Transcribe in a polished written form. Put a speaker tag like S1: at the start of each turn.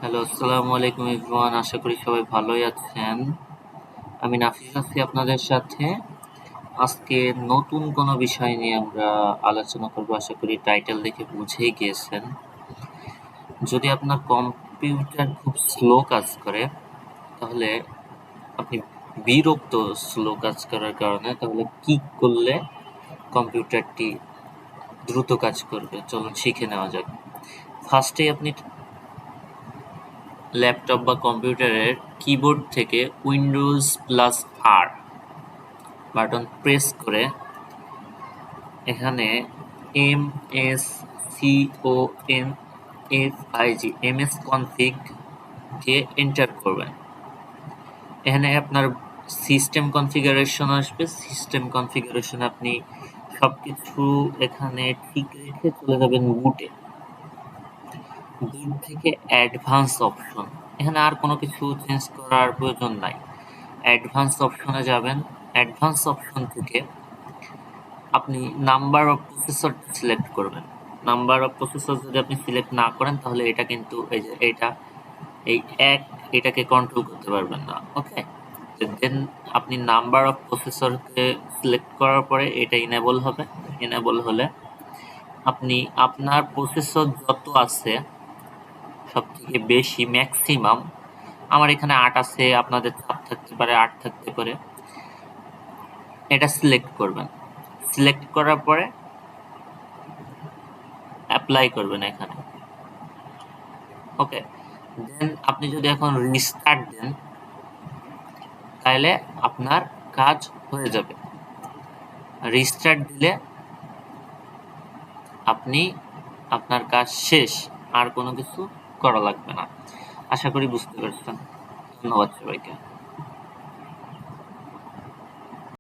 S1: Hello, আসসালামু আলাইকুম everyone. আশা করি সবাই ভালোই আছেন। আমি নাফিস আছি আপনাদের সাথে। আজকে নতুন কোনো বিষয় নিয়ে আমরা আলোচনা করব। আশা করি টাইটেল দেখে বুঝেই গিয়েছেন। যদি আপনার কম্পিউটার খুব স্লো কাজ করে, তাহলে আপনি বিরক্ত স্লো কাজ করার কারণে, তাহলে কি করলে কম্পিউটারটি দ্রুত কাজ করবে? চলুন শিখে নেওয়া যাক। ফার্স্টেই আপনি ল্যাপটপ বা কম্পিউটারের কিবোর্ড থেকে উইন্ডোজ+R বাটন প্রেস করে এখানে msconfig দিয়ে এন্টার করবেন। এখানে আপনার সিস্টেম কনফিগারেশন আসবে। সিস্টেম কনফিগারেশন আপনি সবকিছু এখানে ঠিক রেখে চলে যাবেন বুটে। বুট থেকে অ্যাডভান্স অপশন, এখানে আর কোনো কিছু চেঞ্জ করার প্রয়োজন নাই। অ্যাডভান্স অপশনে যাবেন। অ্যাডভান্স অপশন থেকে আপনি নাম্বার অফ প্রসেসর সিলেক্ট করবেন। নাম্বার অফ প্রসেসর যদি আপনি সিলেক্ট না করেন, তাহলে এটা কিন্তু এই যে এটাকে কন্ট্রোল করতে পারবেন না। ওকে, দেন আপনি নাম্বার অফ প্রসেসরকে সিলেক্ট করার পরে এটা ইনেবল হবে। ইনেবল হলে আপনি আপনার প্রসেসর যত আছে সবথেকে বেশি ম্যাক্সিমাম, আমার এখানে 8 আছে, আপনাদের 7 থাকতে পারে, 8 থাকতে পারে, এটা সিলেক্ট করবেন। সিলেক্ট করার পরে অ্যাপ্লাই করবেন এখানে। ওকে, দেন আপনি যদি এখন রিস্টার্ট দেন, তাহলে আপনার কাজ হয়ে যাবে। রিস্টার্ট দিলে আপনি আপনার কাজ শেষ, আর কোনো কিছু করা লাগবে না। আশা করি বুঝতে পারছেন। ধন্যবাদ সবাইকে।